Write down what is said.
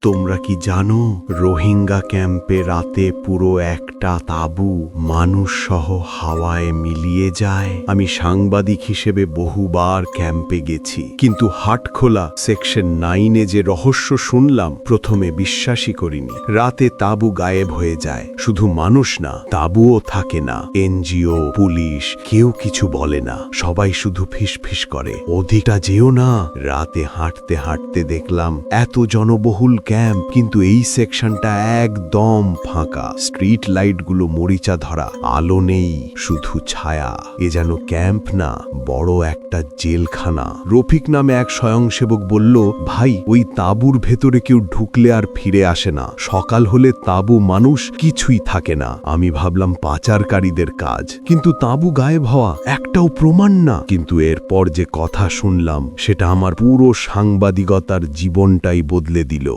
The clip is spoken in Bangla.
তোমরা কি জানো রোহিঙ্গা ক্যাম্পে রাতে পুরো একটা তাঁবু মানুষ সহ হাওয়ায় মিলিয়ে যায়? আমি সাংবাদিক হিসেবে বহুবার ক্যাম্পে গেছি, কিন্তু হাটখোলা সেকশন 9-এ যে রহস্য শুনলাম প্রথমে বিশ্বাসই করিনি। রাতে তাঁবু গায়েব হয়ে যায়, শুধু মানুষ না, তাঁবুও থাকে না। এনজিও, পুলিশ কেউ কিছু বলে না, সবাই শুধু ফিসফিস করে, ওদিকটা যেও না। রাতে হাঁটতে হাঁটতে দেখলাম এত জনবহুল ক্যাম্প, কিন্তু এই সেকশনটা একদম ফাঁকা। স্ট্রিট লাইটগুলো মরিচা ধরা, আলো নেই, শুধু ছায়া। এ যেন ক্যাম্প না, বড় একটা জেলখানা। রফিক নামে এক স্বয়ংসেবক বলল, ভাই ওই তাঁবুর ভেতরে কেউ ঢুকলে আর ফিরে আসে না, সকাল হলে তাঁবু মানুষ কিছুই থাকে না। আমি ভাবলাম পাচারকারীদের কাজ, কিন্তু তাঁবু গায়েব হওয়া একটাও প্রমাণ না। কিন্তু এরপর যে কথা শুনলাম সেটা আমার পুরো সাংবাদিকতার জীবনটাই বদলে দিল।